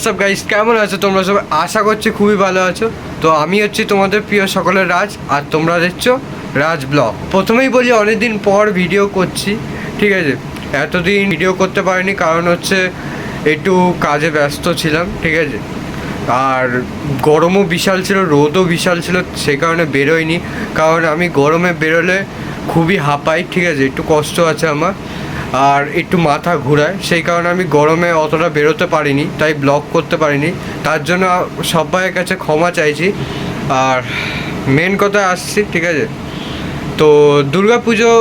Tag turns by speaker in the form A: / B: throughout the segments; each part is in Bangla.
A: হোয়াটসঅ্যাপ গাইস, কেমন আছো তোমরা সবাই? আশা করছি খুবই ভালো আছো। তো আমি হচ্ছি তোমাদের প্রিয় সকলের রাজ, আর তোমরা দেখছো রাজ ব্লগ। প্রথমেই বলি অনেকদিন পর ভিডিও করছি, ঠিক আছে। এতদিন ভিডিও করতে পারিনি কারণ হচ্ছে একটু কাজে ব্যস্ত ছিলাম, ঠিক আছে। আর গরমও বিশাল ছিল, রোদও বিশাল ছিল, সেই কারণে বেরোয়নি। কারণ আমি গরমে বেরোলে খুবই হাঁপাই, ঠিক আছে, একটু কষ্ট আছে আমার, আর একটু মাথা ঘুরায়, সেই কারণে আমি গরমে অতটা বেরোতে পারিনি, তাই ব্লগ করতে পারিনি। তার জন্য সবাইয়ের কাছে ক্ষমা চাইছি। আর মেন কথা আসছি, ঠিক আছে। তো দুর্গাপুজো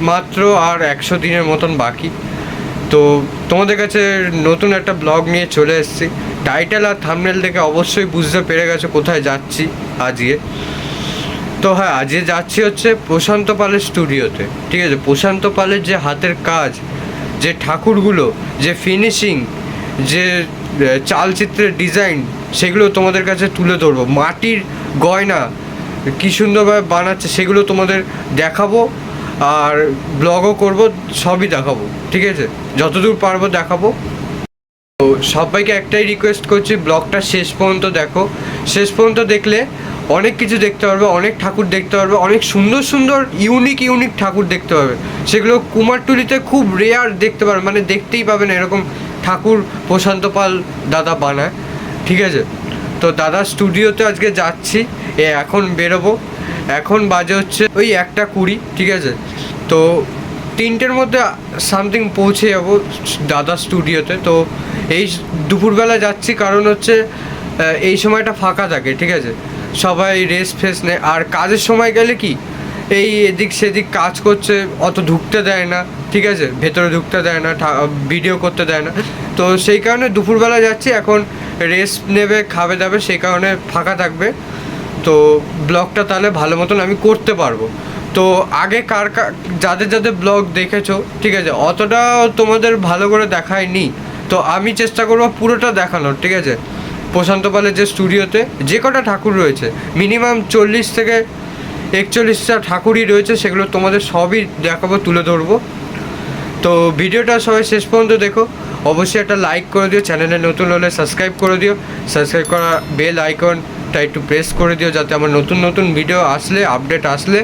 A: মাত্র আর 100 দিনের মতন বাকি। তো তোমাদের কাছে নতুন একটা ব্লগ নিয়ে চলে এসেছি। টাইটেল আর থাম্বনেল দেখে অবশ্যই বুঝতে পেরে গেছো কোথায় যাচ্ছি আজকে। তো হ্যাঁ, আজকে যাচ্ছি হচ্ছে প্রশান্ত পালের স্টুডিওতে, ঠিক আছে। প্রশান্ত পালের যে হাতের কাজ, যে ঠাকুরগুলো, যে ফিনিশিং, যে চালচিত্রের ডিজাইন, সেগুলো তোমাদের কাছে তুলে ধরবো। মাটির গয়না কী সুন্দরভাবে বানাচ্ছে সেগুলো তোমাদের দেখাবো, আর ব্লগও করবো, সবই দেখাবো, ঠিক আছে। যতদূর পারবো দেখাবো। তো সবাইকে একটাই রিকোয়েস্ট করছি, ব্লগটা শেষ পর্যন্ত দেখো। শেষ পর্যন্ত দেখলে অনেক কিছু দেখতে পারবে, অনেক ঠাকুর দেখতে পারবে, অনেক সুন্দর সুন্দর ইউনিক ঠাকুর দেখতে পারবে। সেগুলো কুমারটুলিতে খুব রেয়ার দেখতে পারবে, মানে দেখতেই পাবে না এরকম ঠাকুর প্রশান্ত পাল দাদা বানায়, ঠিক আছে। তো দাদার স্টুডিওতে আজকে যাচ্ছি, এখন বেরোবো। এখন বাজে হচ্ছে ওই 1:20, ঠিক আছে। তো 3টের মধ্যে সামথিং পৌঁছে যাবো দাদার স্টুডিওতে। তো এই দুপুরবেলা যাচ্ছি কারণ হচ্ছে এই সময়টা ফাঁকা থাকে, ঠিক আছে। সবাই রেস্ট ফেস নেয়, আর কাজের সময় গেলে কি এই এদিক সেদিক কাজ করছে, অত ঢুকতে দেয় না, ঠিক আছে, ভেতরে ঢুকতে দেয় না, ভিডিও করতে দেয় না। তো সেই কারণে দুপুরবেলা যাচ্ছি, এখন রেস্ট নেবে, খাবে দাবে, সেই কারণে ফাঁকা থাকবে। তো ব্লগটা তাহলে ভালো মতন আমি করতে পারবো। তো আগে যাদের ব্লগ দেখেছো, ঠিক আছে, অতটা তোমাদের ভালো করে দেখায়নি। তো আমি চেষ্টা করবো পুরোটা দেখানোর, ঠিক আছে। প্রশান্ত পালের যে স্টুডিওতে যে কটা ঠাকুর রয়েছে, মিনিমাম 40 থেকে 41টা ঠাকুরই রয়েছে, সেগুলো তোমাদের সবই দেখাবো, তুলে ধরবো। তো ভিডিওটা সবাই শেষ পর্যন্ত দেখো। অবশ্যই একটা লাইক করে দিও, চ্যানেলে নতুন হলে সাবস্ক্রাইব করে দিও, সাবস্ক্রাইব করা বেল আইকনটা একটু প্রেস করে দিও, যাতে আমার নতুন ভিডিও আসলে, আপডেট আসলে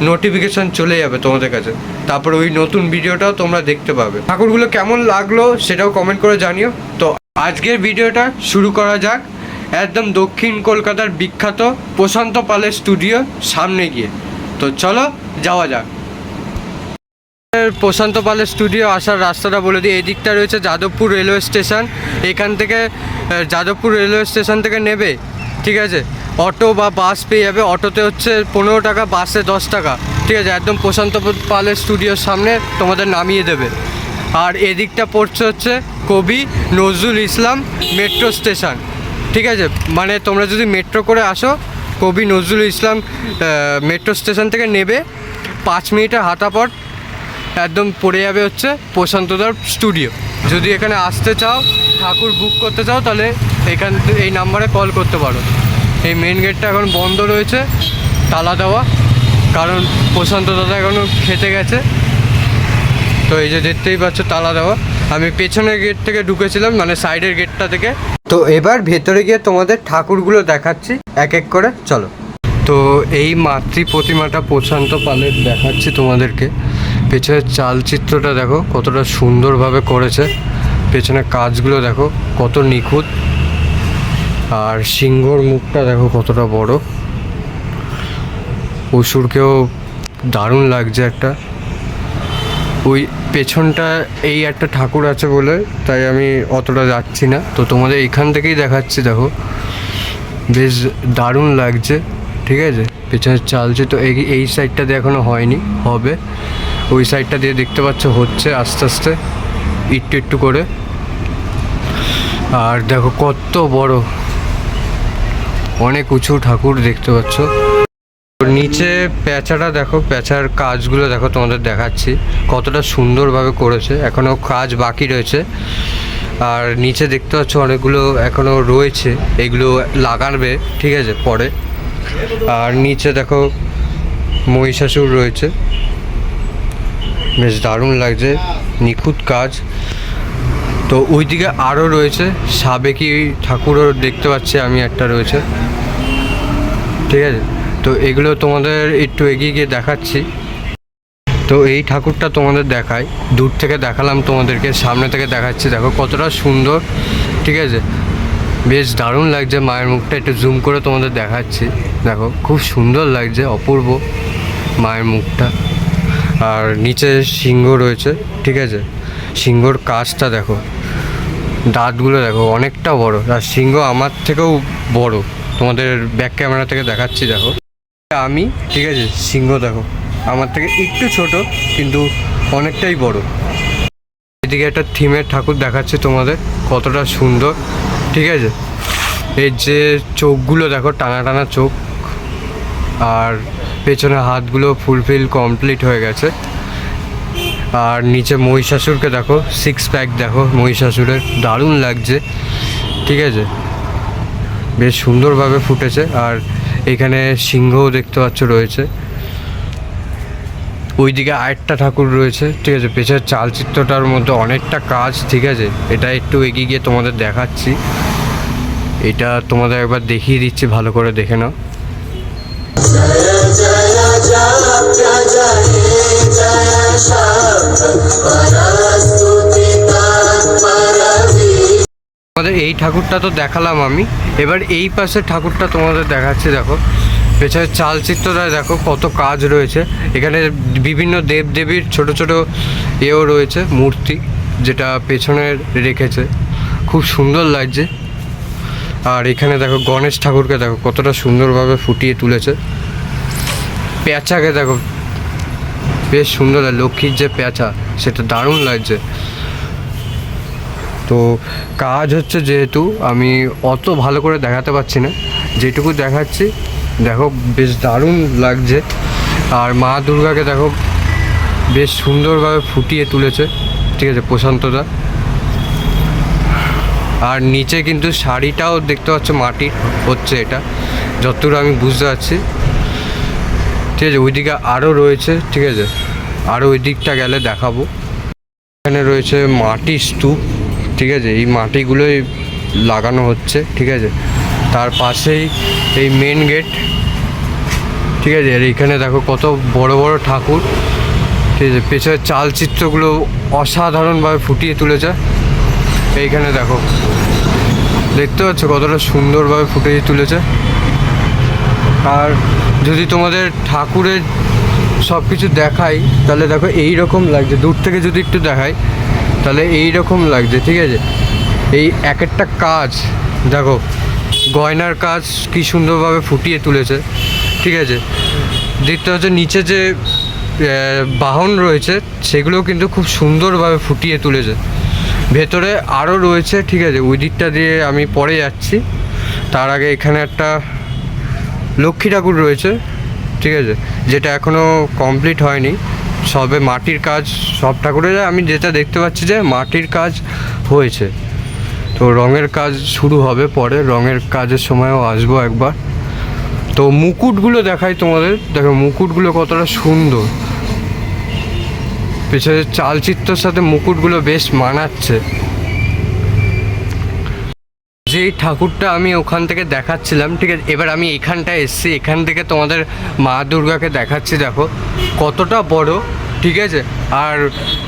A: নোটিফিকেশান চলে যাবে তোমাদের কাছে। তারপর ওই নতুন ভিডিওটাও তোমরা দেখতে পাবে। ঠাকুরগুলো কেমন লাগলো সেটাও কমেন্ট করে জানিও। তো আজকের ভিডিওটা শুরু করা যাক একদম দক্ষিণ কলকাতার বিখ্যাত প্রশান্ত পালের স্টুডিও সামনে গিয়ে। তো চলো যাওয়া যাক। প্রশান্ত পালের স্টুডিও আসার রাস্তাটা বলে দিই। এই দিকটা রয়েছে যাদবপুর রেলওয়ে স্টেশন। এখান থেকে যাদবপুর রেলওয়ে স্টেশন থেকে নেবে, ঠিক আছে, অটো বা বাস পেয়ে যাবে। অটোতে হচ্ছে 15 টাকা, বাসে 10 টাকা, ঠিক আছে। একদম প্রশান্ত পালের স্টুডিওর সামনে তোমাদের নামিয়ে দেবে। আর এদিকটা পড়ছে হচ্ছে কবি নজরুল ইসলাম মেট্রো স্টেশন, ঠিক আছে। মানে তোমরা যদি মেট্রো করে আসো, কবি নজরুল ইসলাম মেট্রো স্টেশন থেকে নেবে, 5 মিনিটের হাঁটা পথ একদম পড়ে যাবে হচ্ছে প্রশান্তদার স্টুডিও। যদি এখানে আসতে চাও, ঠাকুর বুক করতে চাও, তাহলে এই নাম্বারে কল করতে পারো। এই মেন গেটটা এখন বন্ধ রয়েছে, তালা দেওয়া, কারণ প্রশান্ত দাদা এখনও খেতে গেছে। তো এই যে দেখতেই পাচ্ছ তালা দেওয়া। আমি পেছনের গেট থেকে ঢুকেছিলাম, মানে সাইডের গেটটা থেকে। তো এবার ভেতরে গিয়ে তোমাদের ঠাকুরগুলো দেখাচ্ছি এক এক করে, চলো। তো এই মাতৃ প্রতিমাটা প্রশান্ত পালের দেখাচ্ছি তোমাদেরকে। পেছনের চালচিত্রটা দেখো কতটা সুন্দরভাবে করেছে, পেছনের কাজগুলো দেখো কত নিখুঁত, আর সিংহর মুখটা দেখো কতটা বড়। অসুরকেও দারুণ লাগছে একটা। ওই পেছনটা এই একটা ঠাকুর আছে বলে তাই আমি অতটা যাচ্ছি না। তো তোমাদের এখান থেকেই দেখাচ্ছি, দেখো বেশ দারুণ লাগছে, ঠিক আছে। পেছনের চালছে তো এই সাইডটা দিয়ে এখনও হয়নি, হবে। ওই সাইডটা দিয়ে দেখতে পাচ্ছ হচ্ছে আস্তে আস্তে, একটু করে। আর দেখো কত বড়, অনেক উঁচু ঠাকুর দেখতে পাচ্ছ। নিচে প্যাঁচাটা দেখো, প্যাঁচার কাজগুলো দেখো, তোমাদের দেখাচ্ছি কতটা সুন্দরভাবে করেছে। এখনও কাজ বাকি রয়েছে। আর নিচে দেখতে পাচ্ছ অনেকগুলো এখনও রয়েছে, এগুলো লাগাবে, ঠিক আছে, পরে। আর নিচে দেখো মহিষাসুর রয়েছে, বেশ দারুণ লাগছে, নিখুঁত কাজ। তো ওইদিকে আরও রয়েছে সাবেকি ঠাকুরও দেখতে পাচ্ছি আমি, একটা রয়েছে, ঠিক আছে। তো এগুলো তোমাদের একটু এগিয়ে গিয়ে দেখাচ্ছি। তো এই ঠাকুরটা তোমাদের দেখাই, দূর থেকে দেখালাম তোমাদেরকে, সামনে থেকে দেখাচ্ছি, দেখো কতটা সুন্দর, ঠিক আছে, বেশ দারুণ লাগছে। মায়ের মুখটা একটু জুম করে তোমাদের দেখাচ্ছি, দেখো খুব সুন্দর লাগছে, অপূর্ব মায়ের মুখটা। আর নিচে সিংহ রয়েছে, ঠিক আছে, সিংহর কাজটা দেখো, দাঁতগুলো দেখো অনেকটা বড়, আর সিংহ আমার থেকেও বড়, তোমাদের ব্যাক ক্যামেরা থেকে দেখাচ্ছি, দেখো আমি, ঠিক আছে, সিংহ দেখো আমার থেকে একটু ছোট কিন্তু অনেকটাই বড়। এদিকে একটা থিমের ঠাকুর দেখাচ্ছি তোমাদের, কতটা সুন্দর, ঠিক আছে। এর যে চোখগুলো দেখো, টানা টানা চোখ, আর পেছনে হাতগুলো ফুলফিল কমপ্লিট হয়ে গেছে। আর নিচে মহিষাসুরকে দেখো, 6 প্যাক দেখো মহিষাসুরের, দারুণ লাগছে, ঠিক আছে, বেশ সুন্দরভাবে ফুটেছে। আর এখানে সিংহও দেখতে পাচ্ছ রয়েছে। ওইদিকে আরেকটা ঠাকুর রয়েছে, ঠিক আছে, পেছনের চালচিত্রটার মধ্যে অনেকটা কাজ, ঠিক আছে। এটা একটু এগিয়ে গিয়ে তোমাদের দেখাচ্ছি, এটা তোমাদের একবার দেখিয়ে দিচ্ছি, ভালো করে দেখে নাও। আমাদের এই ঠাকুরটা তো দেখালাম আমি, এবার এই পাশের ঠাকুরটা তোমাদের দেখাচ্ছি, দেখো পেছনের চালচিত্রটা দেখো কত কাজ রয়েছে। এখানে বিভিন্ন দেবদেবীর ছোট ছোট এও রয়েছে, মূর্তি, যেটা পেছনে রেখেছে, খুব সুন্দর লাগছে। আর এখানে দেখো গণেশ ঠাকুরকে দেখো কতটা সুন্দরভাবে ফুটিয়ে তুলেছে। পেঁচাকে দেখো বেশ সুন্দর, লক্ষ্মীর যে পেঁচা সেটা দারুণ লাগছে। তো কাজ হচ্ছে যেহেতু আমি অত ভালো করে দেখাতে পারছি না, যেটুকু দেখাচ্ছি দেখো বেশ দারুণ লাগছে। আর মা দুর্গাকে দেখো বেশ সুন্দরভাবে ফুটিয়ে তুলেছে, ঠিক আছে, প্রশান্তদা। আর নিচে কিন্তু শাড়িটাও দেখতে পাচ্ছ মাটির হচ্ছে, এটা যতদূর আমি বুঝতে পারছি, ঠিক আছে। ওইদিকে আরও রয়েছে, ঠিক আছে, আরও ওই দিকটা গেলে দেখাবো। এখানে রয়েছে মাটির স্তূপ, ঠিক আছে, এই মাটিগুলোই লাগানো হচ্ছে, ঠিক আছে। তার পাশেই এই মেন গেট, ঠিক আছে। আর এইখানে দেখো কত বড় বড় ঠাকুর, ঠিক আছে, পেছনের চালচিত্রগুলো অসাধারণভাবে ফুটিয়ে তুলেছে। এইখানে দেখো দেখতে পাচ্ছ কতটা সুন্দরভাবে ফুটিয়ে তুলেছে। আর যদি তোমাদের ঠাকুরের সব কিছু দেখাই তাহলে দেখো এই রকম লাগছে, দূর থেকে যদি একটু দেখাই তাহলে এই রকম লাগছে, ঠিক আছে। এই এক একটা কাজ দেখো, গয়নার কাজ কি সুন্দরভাবে ফুটিয়ে তুলেছে, ঠিক আছে। দেখতে হচ্ছে নিচে যে বাহন রয়েছে সেগুলোও কিন্তু খুব সুন্দরভাবে ফুটিয়ে তুলেছে। ভেতরে আরও রয়েছে, ঠিক আছে, ওই দিকটা দিয়ে আমি পরে যাচ্ছি। তার আগে এখানে একটা লক্ষ্মী ঠাকুর রয়েছে, ঠিক আছে, যেটা এখনও কমপ্লিট হয়নি, সবে মাটির কাজ। সব ঠাকুরের আমি যেটা দেখতে পাচ্ছি যে মাটির কাজ হয়েছে, তো রঙের কাজ শুরু হবে পরে, রঙের কাজের সময়ও আসবো একবার। তো মুকুটগুলো দেখাই তোমাদের, দেখো মুকুটগুলো কতটা সুন্দর, পেছনের চালচিত্রের সাথে মুকুটগুলো বেশ মানাচ্ছে। যেই ঠাকুরটা আমি ওখান থেকে দেখাচ্ছিলাম, ঠিক আছে, এবার আমি এখানটায় এসেছি, এখান থেকে তোমাদের মা দুর্গাকে দেখাচ্ছি, দেখো কতটা বড়, ঠিক আছে, আর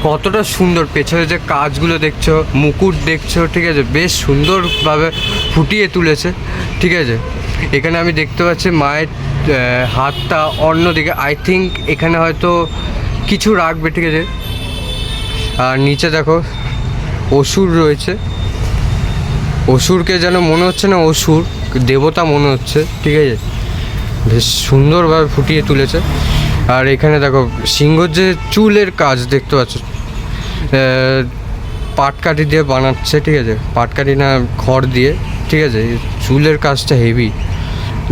A: কতটা সুন্দর। পেছনে যে কাজগুলো দেখছো, মুকুট দেখছো, ঠিক আছে, বেশ সুন্দরভাবে ফুটিয়ে তুলেছে, ঠিক আছে। এখানে আমি দেখতে পাচ্ছি মায়ের হাতটা অন্যদিকে, আই থিঙ্ক এখানে হয়তো কিছু রাখবে, ঠিক আছে। আর নিচে দেখো অসুর রয়েছে, অসুরকে যেন মনে হচ্ছে না অসুর, দেবতা মনে হচ্ছে, ঠিক আছে, বেশ সুন্দরভাবে ফুটিয়ে তুলেছে। আর এখানে দেখো সিংহর যে চুলের কাজ দেখতে পাচ্ছ, পাটকাঠি দিয়ে বানাচ্ছে, ঠিক আছে, পাটকাঠি না খড় দিয়ে, ঠিক আছে, চুলের কাজটা হেভি,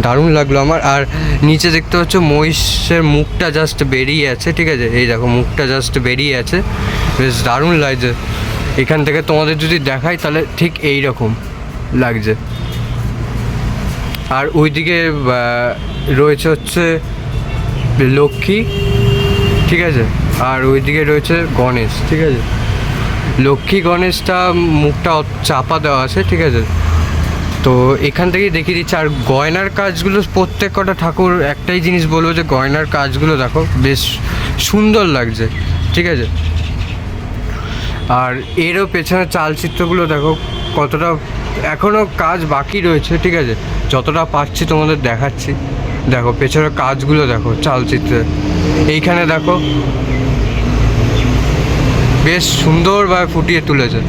A: দারুণ লাগলো আমার। আর নিচে দেখতে পাচ্ছ মহিষের মুখটা জাস্ট বেরিয়ে আছে, ঠিক আছে, এই দেখো মুখটা জাস্ট বেরিয়ে আছে, বেশ দারুণ লাগছে। এখান থেকে তোমাদের যদি দেখাই তাহলে ঠিক এই রকম লাগছে। আর ওইদিকে রয়েছে হচ্ছে লক্ষ্মী, ঠিক আছে, আর ওইদিকে রয়েছে গণেশ, ঠিক আছে। লক্ষ্মী গণেশটা মুখটা চাপা দেওয়া আছে, ঠিক আছে। তো এখান থেকেই দেখিয়ে দিচ্ছি। আর গয়নার কাজগুলো প্রত্যেক কটা ঠাকুর একটাই জিনিস বলবো যে গয়নার কাজগুলো দেখো বেশ সুন্দর লাগছে, ঠিক আছে। আর এরও পেছনে চালচিত্রগুলো দেখো কতটা এখনও কাজ বাকি রয়েছে, ঠিক আছে। যতটা পাচ্ছি তোমাদের দেখাচ্ছি। দেখো পেছনের কাজগুলো দেখো চালচিত্রে, এইখানে দেখো বেশ সুন্দরভাবে ফুটিয়ে তুলেছে।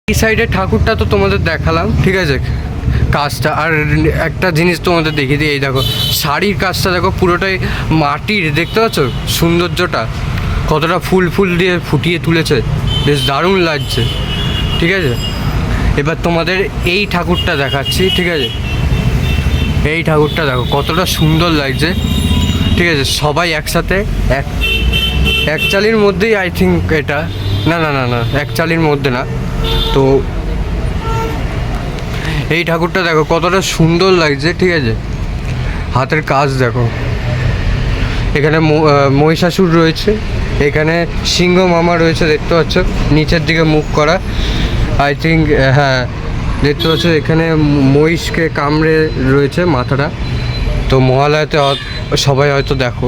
A: এই সাইডের ঠাকুরটা তো তোমাদের দেখালাম, ঠিক আছে, কাজটা। আর একটা জিনিস তোমাদের দেখিয়ে দিই, এই দেখো শাড়ির কাজটা দেখো পুরোটাই মাটির, দেখতে পাচ্ছ সৌন্দর্যটা কতটা ফুল ফুল দিয়ে ফুটিয়ে তুলেছে, বেশ দারুণ লাগছে, ঠিক আছে। এবার তোমাদের এই ঠাকুরটা দেখাচ্ছি, ঠিক আছে। এই ঠাকুরটা দেখো কতটা সুন্দর লাগছে, ঠিক আছে। সবাই একসাথে এক চালির মধ্যেই আই থিঙ্ক এটা, না না না না এক চালির মধ্যে না। তো এই ঠাকুরটা দেখো কতটা সুন্দর লাগছে, ঠিক আছে। হাতের কাজ দেখো, এখানে মহিষাসুর রয়েছে, এখানে সিংহ মামা রয়েছে দেখতে পাচ্ছ, নিচের দিকে মুখ করা, আই থিঙ্ক, হ্যাঁ দেখতে পাচ্ছ। এখানে মহিষকে কামড়ে রয়েছে মাথাটা, তো মহালয়াতে সবাই হয়তো দেখো।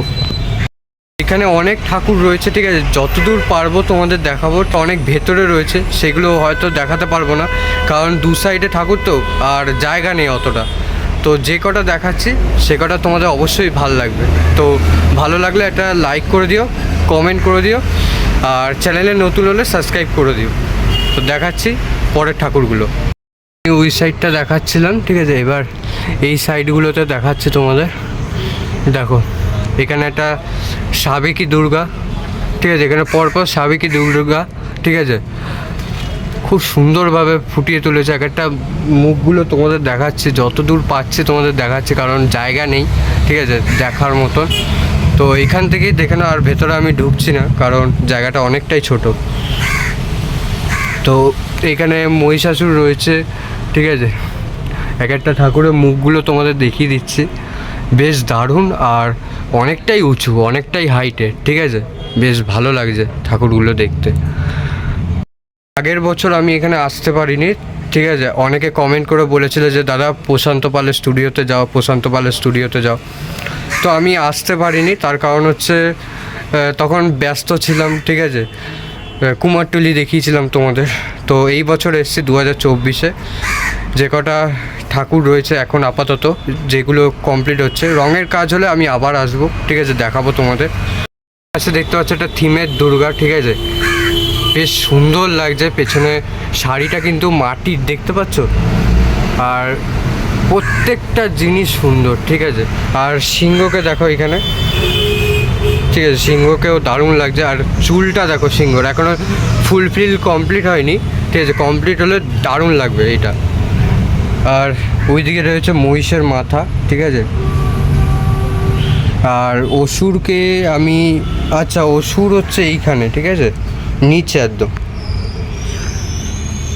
A: এখানে অনেক ঠাকুর রয়েছে, ঠিক আছে। যতদূর পারবো তোমাদের দেখাবো, অনেক ভেতরে রয়েছে, সেগুলো হয়তো দেখাতে পারবো না, কারণ দু সাইডে ঠাকুর তো আর জায়গা নেই অতটা। তো যে কটা দেখাচ্ছি সে কটা তোমাদের অবশ্যই ভালো লাগবে। তো ভালো লাগলে একটা লাইক করে দিও, কমেন্ট করে দিও, আর চ্যানেলে নতুন হলে সাবস্ক্রাইব করে দিও। তো দেখাচ্ছি পরের ঠাকুরগুলো। ওই সাইডটা দেখাচ্ছিলাম, ঠিক আছে। এবার এই সাইডগুলোতে দেখাচ্ছি তোমাদের। দেখো এখানে একটা সাবেকি দুর্গা, ঠিক আছে। এখানে পরপর সাবেকি দুর্গা, ঠিক আছে, খুব সুন্দরভাবে ফুটিয়ে তুলেছে। এক একটা মুখগুলো তোমাদের দেখাচ্ছি, যতদূর পাচ্ছি তোমাদের দেখাচ্ছি, কারণ জায়গা নেই, ঠিক আছে, দেখার মতন। তো এখান থেকেই দেখে নাও, আর ভেতরে আমি ঢুকছি না কারণ জায়গাটা অনেকটাই ছোট। তো এখানে মহিষাসুর রয়েছে, ঠিক আছে। এক একটা ঠাকুরের মুখগুলো তোমাদের দেখিয়ে দিচ্ছি, বেশ দারুণ আর অনেকটাই উঁচু, অনেকটাই হাইটে, ঠিক আছে। বেশ ভালো লাগছে ঠাকুরগুলো দেখতে। আগের বছর আমি এখানে আসতে পারিনি, ঠিক আছে। অনেকে কমেন্ট করে বলেছিল যে দাদা প্রশান্ত পালের স্টুডিওতে যাও, প্রশান্ত পালের স্টুডিওতে যাও। তো আমি আসতে পারিনি, তার কারণ হচ্ছে তখন ব্যস্ত ছিলাম, ঠিক আছে। কুমারটুলি দেখিয়েছিলাম তোমাদের। তো এই বছর এসেছি 2024-এ। যে কটা ঠাকুর রয়েছে এখন আপাতত, যেগুলো কমপ্লিট হচ্ছে, রঙের কাজ হলে আমি আবার আসবো, ঠিক আছে, দেখাবো তোমাদের। আচ্ছা দেখতে পাচ্ছ একটা থিমের দুর্গা, ঠিক আছে, বেশ সুন্দর লাগছে। পেছনে শাড়িটা কিন্তু মাটির, দেখতে পাচ্ছ, আর প্রত্যেকটা জিনিস সুন্দর, ঠিক আছে। আর সিংহকে দেখো এখানে, ঠিক আছে, সিংহকেও দারুণ লাগছে। আর চুলটা দেখো সিংহর, এখনও ফুলফিল কমপ্লিট হয়নি, ঠিক আছে, কমপ্লিট হলে দারুণ লাগবে এটা। আর ওইদিকে রয়েছে মহিষের মাথা, ঠিক আছে। আর অসুরকে আমি, আচ্ছা অসুর হচ্ছে এইখানে, ঠিক আছে, নিচে একদম।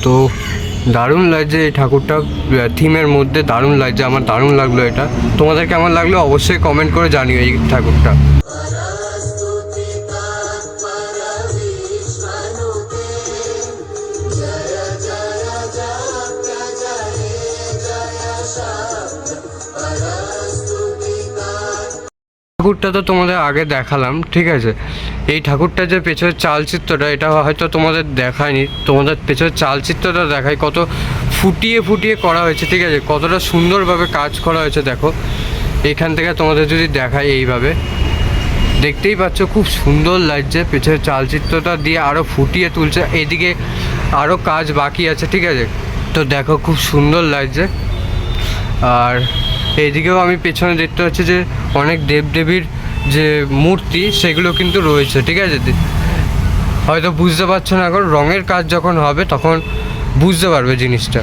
A: তো দারুণ লাগছে এই ঠাকুরটা, থিমের মধ্যে দারুণ লাগছে, আমার দারুণ লাগলো এটা। তোমাদের কেমন লাগলো অবশ্যই কমেন্ট করে জানিও এই ঠাকুরটা। ঠাকুরটা তো তোমাদের আগে দেখালাম, ঠিক আছে। এই ঠাকুরটা যে পেছনের চালচিত্রটা, এটা হয়তো তোমাদের দেখায়নি, তোমাদের পেছনের চালচিত্রটা দেখাই, কত ফুটিয়ে ফুটিয়ে করা হয়েছে, ঠিক আছে, কতটা সুন্দরভাবে কাজ করা হয়েছে। দেখো এখান থেকে তোমাদের যদি দেখাই, এইভাবে দেখতেই পাচ্ছ, খুব সুন্দর লাগছে। পেছনের চালচিত্রটা দিয়ে আরও ফুটিয়ে তুলছে, এদিকে আরও কাজ বাকি আছে, ঠিক আছে। তো দেখো খুব সুন্দর লাগছে। আর এইদিকেও আমি পেছনে দেখতে পাচ্ছি যে অনেক দেবদেবীর যে মূর্তি, সেগুলো কিন্তু রয়েছে, ঠিক আছে। হয়তো বুঝতে পারছো না, এখন রঙের কাজ যখন হবে তখন বুঝতে পারবে জিনিসটা।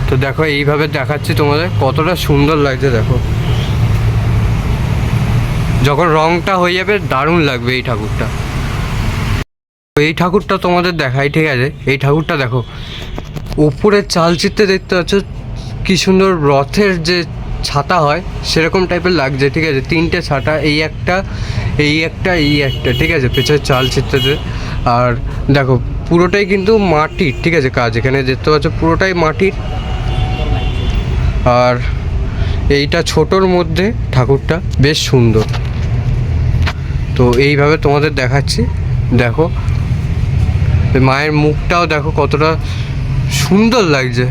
A: তো দেখো এইভাবে দেখাচ্ছি তোমাদের, কতটা সুন্দর লাগছে দেখো। যখন রঙটা হয়ে যাবে দারুণ লাগবে এই ঠাকুরটা। এই ঠাকুরটা তোমাদের দেখাই, ঠিক আছে। এই ঠাকুরটা দেখো, উপরের চালচিত্রে দেখতে পাচ্ছ কি সুন্দর রথের যে ছাতা হয় সেরকম টাইপের লাগছে, ঠিক আছে। 3টে ছাতা, এই একটা, এই একটা, এই একটা, ঠিক আছে, পেছনের চালচিত্রতে। আর দেখো পুরোটাই কিন্তু মাটির, ঠিক আছে, কাজ এখানে দেখতে পাচ্ছ পুরোটাই মাটির। আর এইটা ছোটোর মধ্যে ঠাকুরটা বেশ সুন্দর। তো এইভাবে তোমাদের দেখাচ্ছি, দেখো মায়ের মুখটাও দেখো কতটা সুন্দর লাগছে,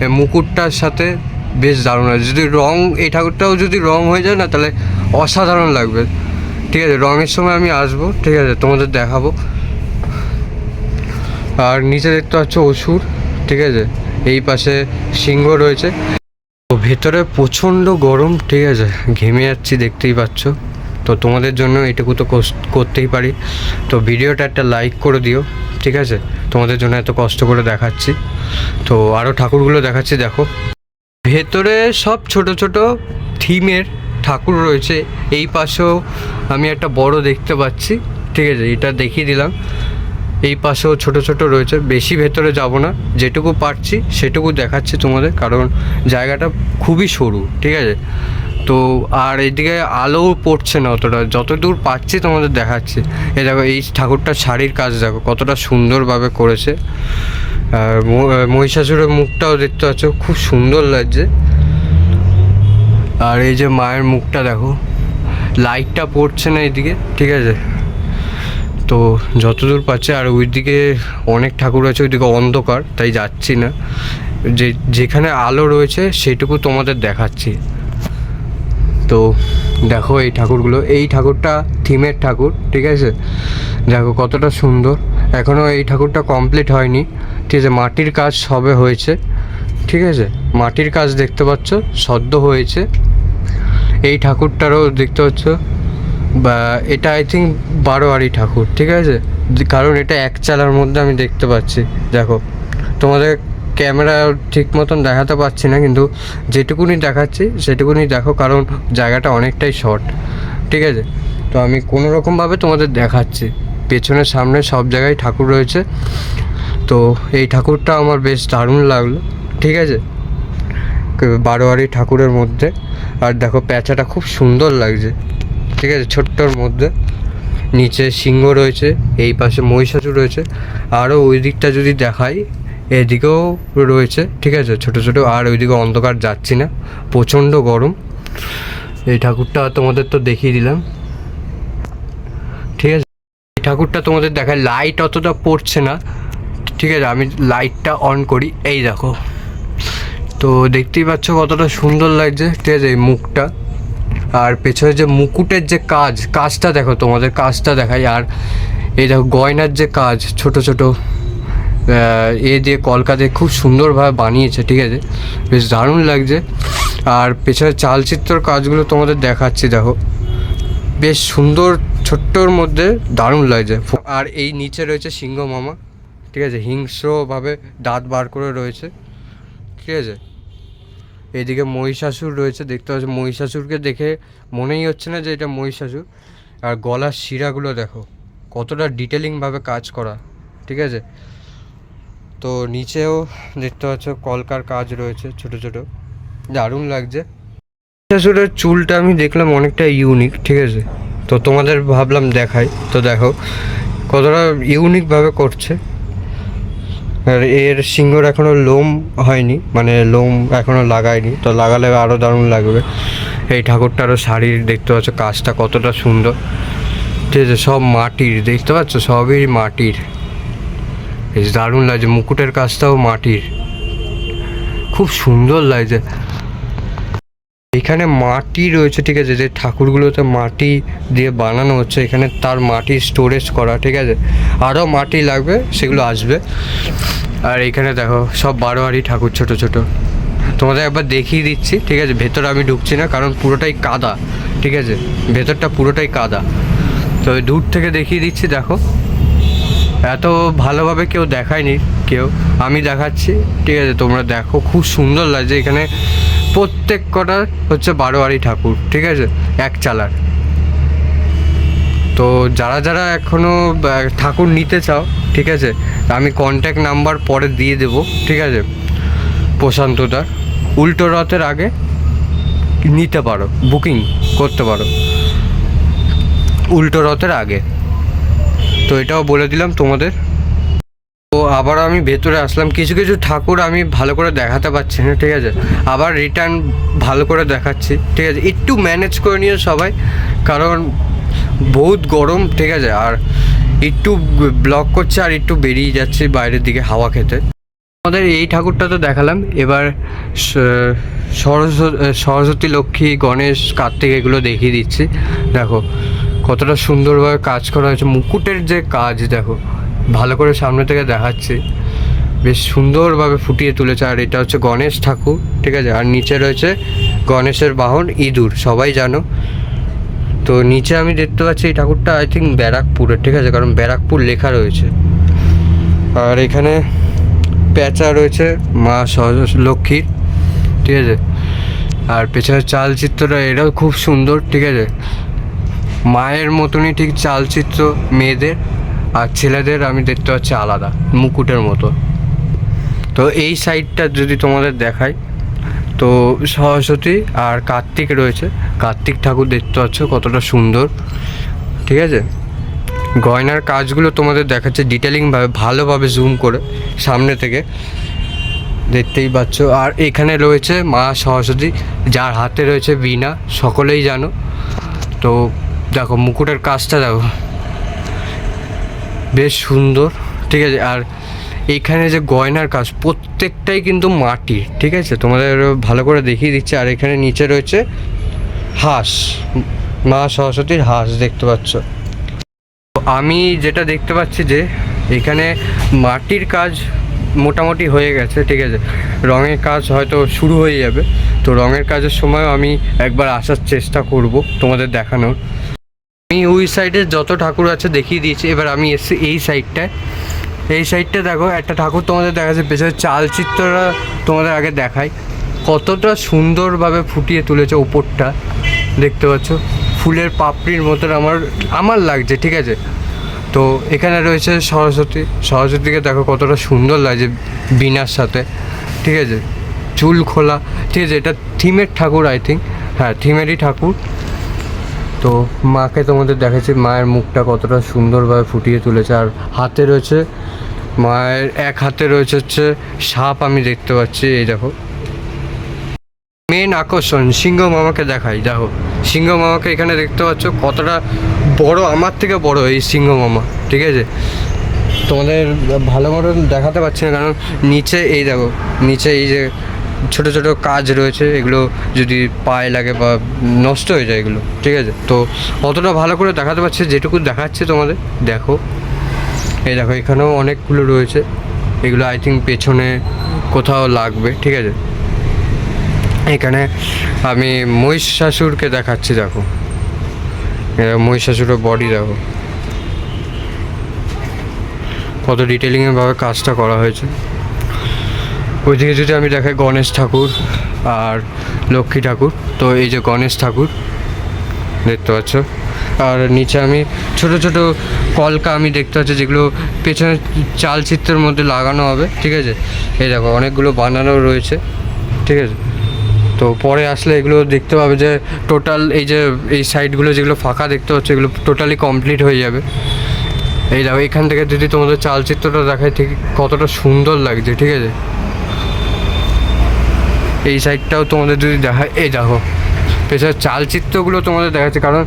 A: এই মুকুটটার সাথে বেশ দারুণ লাগছে। যদি রং, এই ঠাকুরটাও যদি রং হয়ে যায় না তাহলে অসাধারণ লাগবে, ঠিক আছে। রঙের সময় আমি আসবো, ঠিক আছে, তোমাদের দেখাবো। আর নিচে দেখতে পাচ্ছ অসুর, ঠিক আছে, এই পাশে সিংহ রয়েছে। তো ভেতরে প্রচণ্ড গরম, ঠিক আছে, ঘেমে যাচ্ছি দেখতেই পাচ্ছ। তো তোমাদের জন্য এটুকু তো করতেই পারি। তো ভিডিওটা একটা লাইক করে দিও, ঠিক আছে, তোমাদের জন্য এত কষ্ট করে দেখাচ্ছি। তো আরও ঠাকুরগুলো দেখাচ্ছি, দেখো ভেতরে সব ছোট ছোট থিমের ঠাকুর রয়েছে। এই পাশেও আমি একটা বড় দেখতে পাচ্ছি, ঠিক আছে, এটা দেখিয়ে দিলাম। এই পাশেও ছোট ছোট রয়েছে, বেশি ভেতরে যাব না, যেটুকু পারছি সেটুকু দেখাচ্ছি তোমাদের, কারণ জায়গাটা খুবই সরু, ঠিক আছে। তো আর এইদিকে আলোও পড়ছে না অতটা, যতদূর পাচ্ছি তোমাদের দেখাচ্ছি। এই দেখো এই ঠাকুরটার শাড়ির কাজ দেখো কতটা সুন্দরভাবে করেছে। আর মহিষাসুরের মুখটাও দেখতে পাচ্ছ, খুব সুন্দর লাগছে। আর এই যে মায়ের মুখটা দেখো, লাইটটা পড়ছে না এদিকে, ঠিক আছে। তো যতদূর পাচ্ছে, আর ওইদিকে অনেক ঠাকুর আছে, ওইদিকে অন্ধকার, তাই যাচ্ছি না। যেখানে আলো রয়েছে সেটুকু তোমাদের দেখাচ্ছি। তো দেখো এই ঠাকুরগুলো, এই ঠাকুরটা থিমের ঠাকুর, ঠিক আছে, দেখো কতটা সুন্দর। এখনও এই ঠাকুরটা কমপ্লিট হয়নি, ঠিক আছে, মাটির কাজ সবে হয়েছে, ঠিক আছে, মাটির কাজ দেখতে পাচ্ছ সদ্য হয়েছে। এই ঠাকুরটারও দেখতে পাচ্ছ, বা এটা আই থিঙ্ক 12 ঠাকুর, ঠিক আছে, কারণ এটা এক চালার মধ্যে আমি দেখতে পাচ্ছি। দেখো তোমাদের ক্যামেরা ঠিক মতন দেখাতে পারছি না, কিন্তু যেটুকুনি দেখাচ্ছি সেটুকুনি দেখো, কারণ জায়গাটা অনেকটাই শর্ট, ঠিক আছে। তো আমি কোনো রকমভাবে তোমাদের দেখাচ্ছি, পেছনের সামনে সব জায়গায় ঠাকুর রয়েছে। তো এই ঠাকুরটা আমার বেশ দারুণ লাগলো, ঠিক আছে, 12 ঠাকুরের মধ্যে। আর দেখো প্যাঁচাটা খুব সুন্দর লাগছে, ঠিক আছে, ছোট্টর মধ্যে। নিচে সিংহ রয়েছে, এই পাশে মহিষাসুর রয়েছে, আরও ওই দিকটা যদি দেখাই এদিকেও রয়েছে, ঠিক আছে, ছোট ছোট। আর ওইদিকে অন্ধকার যাচ্ছি না, প্রচণ্ড গরম। এই ঠাকুরটা তোমাদের তো দেখিয়ে দিলাম, ঠিক আছে। এই ঠাকুরটা তোমাদের দেখায়, লাইট অতটা পড়ছে না, ঠিক আছে, আমি লাইটটা অন করি, এই দেখো। তো দেখতেই পাচ্ছ কতটা সুন্দর লাগছে, ঠিক আছে, এই মুখটা। আর পেছনে যে মুকুটের যে কাজটা দেখো, তোমাদের কাজটা দেখাই। আর এই দেখো গয়নার যে কাজ, ছোট ছোট এ দিয়ে কলকা দিয়ে খুব সুন্দরভাবে বানিয়েছে, ঠিক আছে, বেশ দারুণ লাগছে। আর পেছনে চালচিত্রর কাজগুলো তোমাদের দেখাচ্ছি, দেখো বেশ সুন্দর, ছোট্টর মধ্যে দারুণ লাগছে। আর এই নিচে রয়েছে সিংহ মামা, ঠিক আছে, হিংস্রভাবে দাঁত বার করে রয়েছে, ঠিক আছে। এদিকে মহিষাসুর রয়েছে, দেখতে পাচ্ছ, মহিষাসুরকে দেখে মনেই হচ্ছে না যে এটা মহিষাসুর। আর গলার শিরাগুলো দেখো কতটা ডিটেলিংভাবে কাজ করা, ঠিক আছে। তো নিচেও দেখতে পাচ্ছ কলকার কাজ রয়েছে, ছোট ছোট, দারুণ লাগছে। মহিষাসুরের চুলটা আমি দেখলাম অনেকটা ইউনিক, ঠিক আছে, তো তোমাদের ভাবলাম দেখাই। তো দেখো কতটা ইউনিকভাবে করছে। আর এর সিংহর এখনও লোম হয়নি, মানে লোম এখনও লাগায়নি, তো লাগালে আরও দারুণ লাগবে। এই ঠাকুরটারও শাড়ির দেখতে পাচ্ছ কাজটা কতটা সুন্দর, ঠিক আছে, সব মাটির, দেখতে পাচ্ছ সবই মাটির, বেশ দারুণ লাগছে। মুকুটের কাজটাও মাটির, খুব সুন্দর লাগছে। এখানে মাটি রয়েছে, ঠিক আছে, যে ঠাকুরগুলোতে মাটি দিয়ে বানানো হচ্ছে, এখানে তার মাটি স্টোরেজ করা, ঠিক আছে, আরও মাটি লাগবে, সেগুলো আসবে। আর এখানে দেখো সব 12 ঠাকুর ছোট ছোট, তোমাদের একবার দেখিয়ে দিচ্ছি, ঠিক আছে। ভেতরে আমি ঢুকছি না, কারণ পুরোটাই কাদা, ঠিক আছে, ভেতরটা পুরোটাই কাদা। তো দূর থেকে দেখিয়ে দিচ্ছি, দেখো এত ভালোভাবে কেউ দেখায়নি, আমি দেখাচ্ছি, ঠিক আছে, তোমরা দেখো, খুব সুন্দর লাগছে। এখানে প্রত্যেক কটা হচ্ছে 12 ঠাকুর, ঠিক আছে, এক চালার। তো যারা যারা এখনও ঠাকুর নিতে চাও, ঠিক আছে, আমি কন্ট্যাক্ট নাম্বার পরে দিয়ে দেবো, ঠিক আছে, প্রশান্তদার। উল্টো রথের আগে নিতে পারো, বুকিং করতে পারো উল্টো রথের আগে। তো এটাও বলে দিলাম তোমাদের। তো আবার আমি ভেতরে আসলাম, কিছু কিছু ঠাকুর আমি ভালো করে দেখাতে পারছি না, ঠিক আছে, আবার রিটার্ন ভালো করে দেখাচ্ছি, ঠিক আছে। একটু ম্যানেজ করে নিও সবাই, কারণ বহুত গরম, ঠিক আছে, আর একটু ব্লক করছে আর একটু বেরিয়ে যাচ্ছে বাইরের দিকে হাওয়া খেতে। আমাদের এই ঠাকুরটা তো দেখালাম, এবার সরস্বতী, লক্ষ্মী, গণেশ, কার্তিক এগুলো দেখিয়ে দিচ্ছি। দেখো কতটা সুন্দরভাবে কাজ করা হয়েছে, মুকুটের যে কাজ দেখো, ভালো করে সামনে থেকে দেখাচ্ছি, বেশ সুন্দরভাবে ফুটিয়ে তুলেছে। আর এটা হচ্ছে গণেশ ঠাকুর, ঠিক আছে, আর নিচে রয়েছে গণেশের বাহন ইঁদুর, সবাই জানো। তো নিচে আমি দেখতে পাচ্ছি এই ঠাকুরটা আই থিঙ্ক ব্যারাকপুরের, ঠিক আছে, কারণ ব্যারাকপুর লেখা রয়েছে। আর এখানে প্যাঁচা রয়েছে মা লক্ষ্মীর, ঠিক আছে, আর পেছনের চালচিত্রটা এটাও খুব সুন্দর, ঠিক আছে, মায়ের মতনই ঠিক চালচিত্র মেয়েদের, আর ছেলেদের আমি দেখতে পাচ্ছি আলাদা মুকুটের মতো। তো এই সাইডটা যদি তোমাদের দেখাই, তো সরস্বতী আর কার্তিক রয়েছে, কার্তিক ঠাকুর দেখতে পাচ্ছ কতটা সুন্দর, ঠিক আছে। গয়নার কাজগুলো তোমাদের দেখাচ্ছে ডিটেলিংভাবে, ভালোভাবে জুম করে সামনে থেকে দেখতেই পাচ্ছ। আর এখানে রয়েছে মা সরস্বতী, যার হাতে রয়েছে বীণা, সকলেই জানো। তো দেখো মুকুটের কাজটা দেখো, বেশ সুন্দর, ঠিক আছে। আর এইখানে যে গয়নার কাজ প্রত্যেকটাই কিন্তু মাটির, ঠিক আছে, তোমাদের ভালো করে দেখিয়ে দিচ্ছে। আর এখানে নিচে রয়েছে হাঁস, মা সরস্বতীর হাঁস দেখতে পাচ্ছ। আমি যেটা দেখতে পাচ্ছি যে এখানে মাটির কাজ মোটামুটি হয়ে গেছে, ঠিক আছে, রঙের কাজ হয়তো শুরু হয়ে যাবে। তো রঙের কাজের সময় আমি একবার আসার চেষ্টা করব তোমাদের দেখানোর। আমি ওই সাইডে যত ঠাকুর আছে দেখিয়ে দিয়েছি, এবার আমি এসছি এই সাইডটায়। এই সাইডটা দেখো একটা ঠাকুর তোমাদের দেখাচ্ছে, পেছনে চালচিত্রটা তোমাদের আগে দেখাই, কতটা সুন্দরভাবে ফুটিয়ে তুলেছে উপরটা, দেখতে পাচ্ছ ফুলের পাপড়ির মতন আমার লাগছে, ঠিক আছে। তো এখানে রয়েছে সরস্বতীকে দেখো কতটা সুন্দর লাগছে বীণার সাথে, ঠিক আছে, চুল খোলা, ঠিক আছে, এটা থিমের ঠাকুর আই থিঙ্ক, হ্যাঁ থিমেরই ঠাকুর। তো মাকে তোমাদের দেখাচ্ছি, মায়ের মুখটা কতটা সুন্দরভাবে ফুটিয়ে তুলেছে। আর হাতে রয়েছে মায়ের, এক হাতে রয়েছে হচ্ছে সাপ, আমি দেখতে পাচ্ছি, এই দেখো। মেন আকর্ষণ সিংহ মামাকে দেখাই, দেখো সিংহ মামাকে এখানে দেখতে পাচ্ছ কতটা বড়, আমার থেকে বড় এই সিংহ মামা, ঠিক আছে। তোমাদের ভালো মতন দেখাতে পারছি না, কারণ নিচে এই দেখো, নিচে এই যে ছোটো ছোটো কাজ রয়েছে, এগুলো যদি পায়ে লাগে বা নষ্ট হয়ে যায় এগুলো, ঠিক আছে। তো অতটা ভালো করে দেখাতে পারছি, যেটুকু দেখাচ্ছে তোমাদের দেখো। এই দেখো এখানেও অনেকগুলো রয়েছে, এগুলো আই থিঙ্ক পেছনে কোথাও লাগবে, ঠিক আছে। এখানে আমি মহিষাসুরকে দেখাচ্ছি, দেখো মহিষাসুরের বডি দেখো কত ডিটেলিংয়েভাবে কাজটা করা হয়েছে। ওইদিকে যদি আমি দেখাই গণেশ ঠাকুর আর লক্ষ্মী ঠাকুর, তো এই যে গণেশ ঠাকুর দেখতে পাচ্ছ। আর নিচে আমি ছোট ছোট কলকা আমি দেখতে পাচ্ছি, যেগুলো পেছনে চালচিত্রের মধ্যে লাগানো হবে, ঠিক আছে। এই দেখো অনেকগুলো বানানো রয়েছে, ঠিক আছে। তো পরে আসলে এগুলো দেখতে পাবে যে টোটাল এই সাইডগুলো যেগুলো ফাঁকা দেখতে পাচ্ছ, এগুলো টোটালি কমপ্লিট হয়ে যাবে। এই দেখো এখান থেকে যদি তোমাদের চালচিত্রটা দেখায় ঠিক কতটা সুন্দর লাগছে, ঠিক আছে। এই সাইডটাও তোমাদের যদি দেখায়, এই দেখো পেছনের চালচিত্রগুলো তোমাদের দেখাচ্ছে, কারণ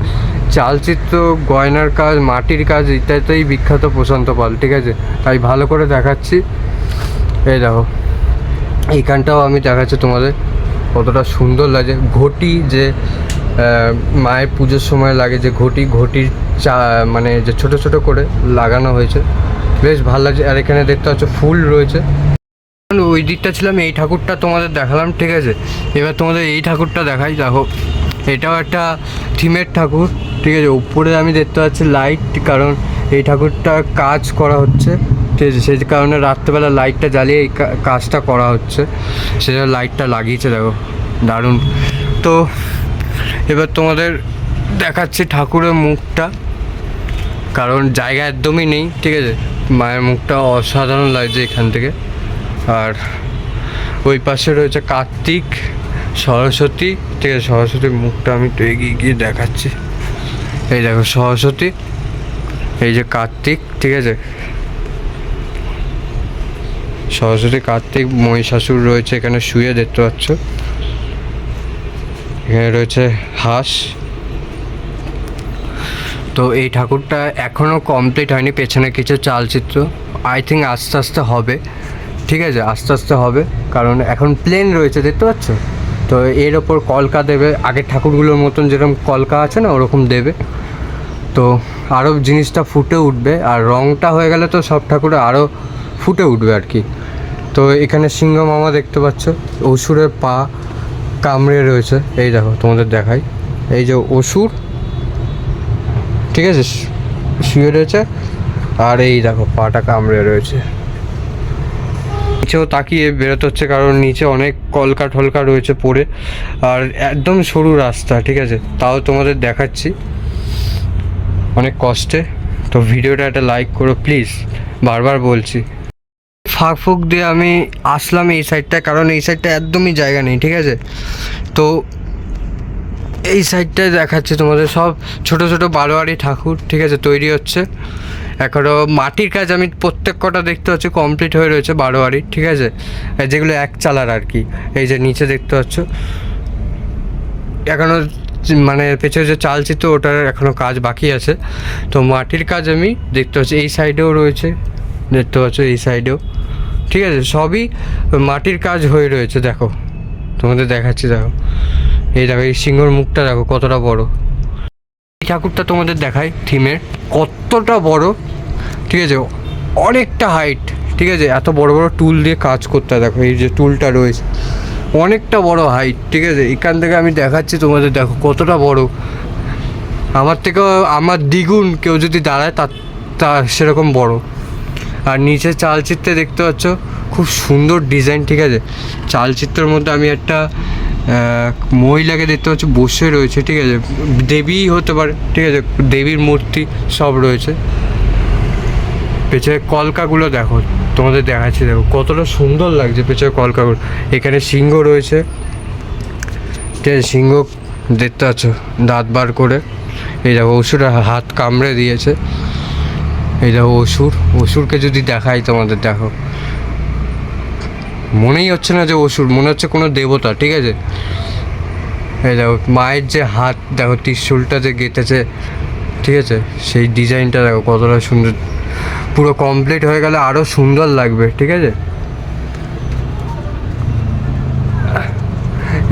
A: চালচিত্র, গয়নার কাজ, মাটির কাজ ইত্যাদিতেই বিখ্যাত প্রশান্ত পাল, ঠিক আছে, তাই ভালো করে দেখাচ্ছি। এই দেখো এইখানটাও আমি দেখাচ্ছি তোমাদের কতটা সুন্দর লাগে। ঘটি যে মায়ের পুজোর সময় লাগে, যে ঘটির মানে যে ছোট ছোট করে লাগানো হয়েছে, বেশ ভালো লাগছে। আর এখানে দেখতে পাচ্ছ ফুল রয়েছে। ওই দিকটা ছিলাম, এই ঠাকুরটা তোমাদের দেখালাম, ঠিক আছে। এবার তোমাদের এই ঠাকুরটা দেখাই, দেখো এটাও একটা থিমের ঠাকুর, ঠিক আছে। উপরে আমি দেখতে পাচ্ছি লাইট, কারণ এই ঠাকুরটা কাজ করা হচ্ছে, ঠিক আছে, সেই কারণে রাত্রেবেলা লাইটটা জ্বালিয়ে এই কাজটা করা হচ্ছে, সেটা লাইটটা লাগিয়েছে, দেখো দারুণ। তো এবার তোমাদের দেখাচ্ছি ঠাকুরের মুখটা, কারণ জায়গা একদমই নেই, ঠিক আছে। মায়ের মুখটা অসাধারণ লাগছে এখান থেকে। আর ওই পাশে রয়েছে কার্তিক, সরস্বতী, ঠিক আছে। সরস্বতীর মুখটা আমি একটু এগিয়ে গিয়ে দেখাচ্ছি। এই দেখো সরস্বতী, এই যে কার্তিক, ঠিক আছে। সরস্বতী, কার্তিক, মহিষাসুর রয়েছে এখানে শুয়ে, দেখতে পাচ্ছ। এখানে রয়েছে হাঁস। তো এই ঠাকুরটা এখনও কমপ্লিট হয়নি, পেছনে কিছু চালচিত্র আই থিঙ্ক আস্তে আস্তে হবে, ঠিক আছে। আস্তে আস্তে হবে, কারণ এখন প্লেন রয়েছে, দেখতে পাচ্ছ। তো এর ওপর কলকা দেবে, আগের ঠাকুরগুলোর মতন যেরকম কলকা আছে না, ওরকম দেবে। তো আরও জিনিসটা ফুটে উঠবে, আর রঙটা হয়ে গেলে তো সব ঠাকুরে আরও ফুটে উঠবে আর কি। তো এখানে সিংহ মামা দেখতে পাচ্ছ, অসুরের পা কামড়ে রয়েছে। এই দেখো তোমাদের দেখাই, এই যে অসুর, ঠিক আছে, শুয়ে রয়েছে। আর এই দেখো পাটা কামড়ে রয়েছে। নিচেও তাকিয়ে বেরোতে হচ্ছে, কারণ নিচে অনেক কলকা টলকা রয়েছে পড়ে, আর একদম সরু রাস্তা, ঠিক আছে। তাও তোমাদের দেখাচ্ছি অনেক কষ্টে। তো ভিডিওটা একটা লাইক করো প্লিজ, বারবার বলছি। ফাঁক ফুক দিয়ে আমি আসলাম এই সাইডটা, কারণ এই সাইডটা একদমই জায়গা নেই, ঠিক আছে। তো এই সাইডটায় দেখাচ্ছে তোমাদের সব ছোট ছোট বারোয়ারি ঠাকুর, ঠিক আছে, তৈরি হচ্ছে এখনও। মাটির কাজ আমি প্রত্যেক কটা দেখতে পাচ্ছি কমপ্লিট হয়ে রয়েছে বারোয়ারি, ঠিক আছে, যেগুলো এক চালার আর কি। এই যে নিচে দেখতে পাচ্ছ এখনও মানে পেছনে যে চালচিত্র, ওটার এখনও কাজ বাকি আছে। তো মাটির কাজ আমি দেখতে পাচ্ছি, এই সাইডেও রয়েছে, দেখতে পাচ্ছ এই সাইডেও, ঠিক আছে। সবই মাটির কাজ হয়ে রয়েছে। দেখো তোমাদের দেখাচ্ছি, দেখো এই দেখো এই সিংহর মুখটা দেখো কতটা বড়। এই ঠাকুরটা তোমাদের দেখাই থিমের, কতটা বড়, ঠিক আছে, অনেকটা হাইট, ঠিক আছে। এত বড় বড় টুল দিয়ে কাজ করতে হয়, দেখো এই যে টুলটা রয়েছে, অনেকটা বড় হাইট, ঠিক আছে। এখান থেকে আমি দেখাচ্ছি তোমাদের, দেখো কতটা বড়, আমার থেকেও আমার দ্বিগুণ কেউ যদি দাঁড়ায় তা সেরকম বড়। আর নিচে চালচিত্রে দেখতে পাচ্ছ খুব সুন্দর ডিজাইন, ঠিক আছে। চালচিত্রের মধ্যে আমি একটা মহিলাকে দেখতে পাচ্ছি বসে রয়েছে, ঠিক আছে, দেবী হতে পারে, ঠিক আছে, দেবীর মূর্তি সব রয়েছে। পেছনে কলকাগুলো দেখো, তোমাদের দেখাচ্ছি, দেখো কতটা সুন্দর লাগছে পেছনে কলকাগুলো। এখানে সিংহ রয়েছে, ঠিক আছে, সিংহ দেখতে পাচ্ছ দাঁত বার করে। এই দেখো অসুরের হাত কামড়ে দিয়েছে। এই দেখো অসুরকে যদি দেখাই তোমাদের, দেখো মনেই হচ্ছে না যে অসুর, মনে হচ্ছে কোনো দেবতা, ঠিক আছে। এই দেখো মায়ের যে হাত, দেখো ত্রিশূলটা যে গেঁথেছে, ঠিক আছে, সেই ডিজাইনটা দেখো কতটা সুন্দর। পুরো কমপ্লিট হয়ে গেলে আরও সুন্দর লাগবে, ঠিক আছে।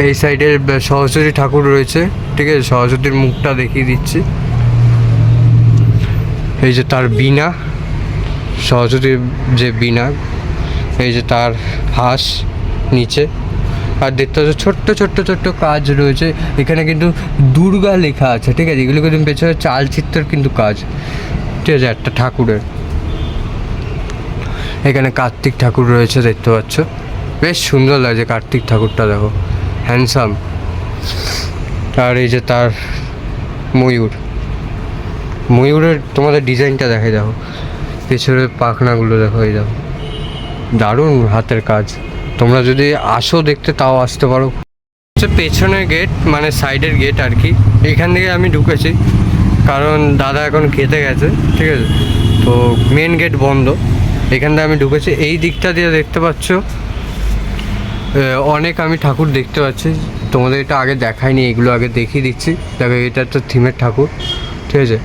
A: এই সাইডে সরস্বতী ঠাকুর রয়েছে, ঠিক আছে, সরস্বতীর মুখটা দেখিয়ে দিচ্ছি। এই যে তার বীণা, সরস্বতীর যে বীণা, এই যে তার হাঁস নিচে। আর দেখতে পাচ্ছ ছোট্ট ছোট্ট ছোট্ট কাজ রয়েছে এখানে, কিন্তু দুর্গা লেখা আছে, ঠিক আছে। এগুলো কিন্তু পেছনে চালচিত্রের কিন্তু কাজ, ঠিক আছে, একটা ঠাকুরের। এখানে কার্তিক ঠাকুর রয়েছে, দেখতে পাচ্ছ, বেশ সুন্দর লাগছে কার্তিক ঠাকুরটা, দেখো হ্যান্ডসাম। আর এই যে তার ময়ূরের তোমাদের ডিজাইনটা দেখে, দেখো পেছনের পাখনাগুলো দেখো, এই দেখো দারুণ হাতের কাজ। তোমরা যদি আসো দেখতে তাও আসতে পারো। হচ্ছে পেছনের গেট, মানে সাইডের গেট আর কি। এখান থেকে আমি ঢুকেছি, কারণ দাদা এখন খেতে গেছে, ঠিক আছে। তো মেন গেট বন্ধ, এখান থেকে আমি ঢুকেছি। এই দিকটা দিয়ে দেখতে পাচ্ছ অনেক আমি ঠাকুর দেখতে পাচ্ছি, তোমাদের এটা আগে দেখাইনি, এগুলো আগে দেখিয়ে দিচ্ছি। দেখো এটা একটা থিমের ঠাকুর, ঠিক আছে।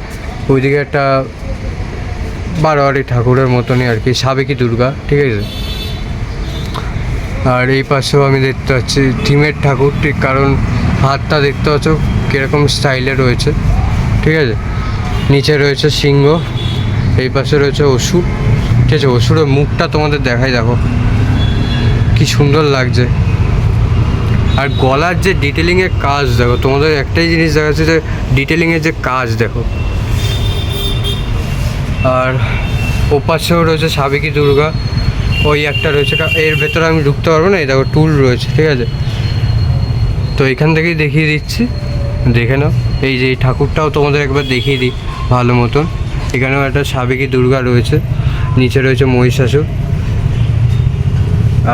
A: ওইদিকে একটা বারোয়ারি ঠাকুরের মতনই আর কি, সাবেকি দুর্গা, ঠিক আছে। আর এই পাশেও আমি দেখতে পাচ্ছি থিমের ঠাকুর, ঠিক, কারণ হাতটা দেখতে পাচ্ছ কীরকম স্টাইলে রয়েছে, ঠিক আছে। নিচে রয়েছে সিংহ, এই পাশে রয়েছে অসুর, ঠিক আছে। অসুরের মুখটা তোমাদের দেখাই, দেখো কি সুন্দর লাগছে। আর গলার যে ডিটেলিংয়ের কাজ দেখো, তোমাদের একটাই জিনিস দেখাচ্ছে যে ডিটেলিংয়ের যে কাজ দেখো। আর ওপাশেও রয়েছে সাবেকি দুর্গা, ওই একটা রয়েছে, এর ভেতরে আমি ঢুকতে পারবো না, এই দেখো টুল রয়েছে, ঠিক আছে। তো এখান থেকেই দেখিয়ে দিচ্ছি, দেখে নাও। এই যে এই ঠাকুরটাও তোমাদের একবার দেখিয়ে দিই ভালো মতন। এখানেও একটা সাবেকি দুর্গা রয়েছে, নিচে রয়েছে মহিষাসুর,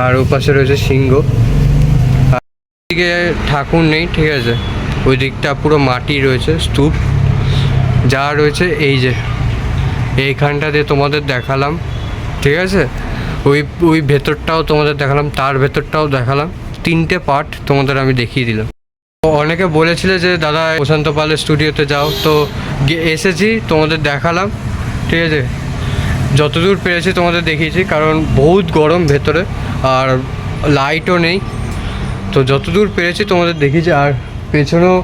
A: আর ওপাশে রয়েছে সিংহ। আর দিকে ঠাকুর নেই, ঠিক আছে, ওই দিকটা পুরো মাটি রয়েছে, স্তূপ যা রয়েছে। এই যে এইখানটা দিয়ে তোমাদের দেখালাম, ঠিক আছে, ওই ওই ভেতরটাও তোমাদের দেখালাম, তার ভেতরটাও দেখালাম, 3টে পার্ট তোমাদের আমি দেখিয়ে দিলাম। তো অনেকে বলেছিলে যে দাদা প্রশান্ত পালের স্টুডিওতে যাও, তো এসেছি, তোমাদের দেখালাম, ঠিক আছে, যতদূর পেরেছি তোমাদের দেখিয়েছি, কারণ বহুত গরম ভেতরে আর লাইটও নেই, তো যতদূর পেরেছি তোমাদের দেখিয়েছি। আর পেছনেও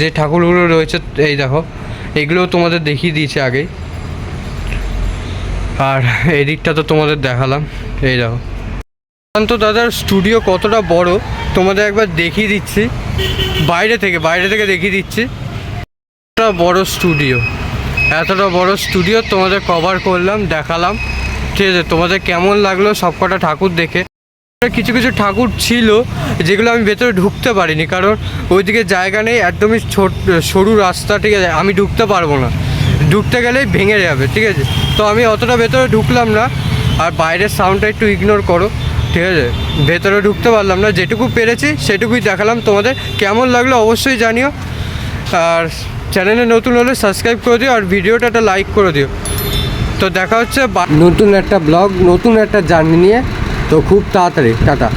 A: যে ঠাকুরগুলো রয়েছে এই দেখো, এগুলোও তোমাদের দেখিয়ে দিয়েছি আগেই। আর এই দিকটা তো তোমাদের দেখালাম, এই দেখো। প্রশান্ত দাদার স্টুডিও কতটা বড় তোমাদের একবার দেখিয়ে দিচ্ছি, বাইরে থেকে দেখিয়ে দিচ্ছি। এতটা বড় স্টুডিও তোমাদের কভার করলাম, দেখালাম, ঠিক আছে। তোমাদের কেমন লাগলো সব কটা ঠাকুর দেখে? কিছু কিছু ঠাকুর ছিল যেগুলো আমি ভেতরে ঢুকতে পারিনি, কারণ ওইদিকে জায়গা নেই, একদমই সরু রাস্তা, ঠিক আছে, আমি ঢুকতে পারবো না, ঢুকতে গেলেই ভেঙে যাবে, ঠিক আছে। তো আমি অতটা ভেতরে ঢুকলাম না, আর বাইরের সাউন্ডটা একটু ইগনোর করো, ঠিক আছে। ভেতরে ঢুকতে পারলাম না, যেটুকু পেরেছি সেটুকুই দেখালাম। তোমাদের কেমন লাগলো অবশ্যই জানিও, আর চ্যানেলে নতুন হলে সাবস্ক্রাইব করে দিও, আর ভিডিওটা একটা লাইক করে দিও। তো দেখা হচ্ছে নতুন একটা ব্লগ, নতুন একটা জার্নি নিয়ে, তো খুব তাড়াতাড়ি, টাটা।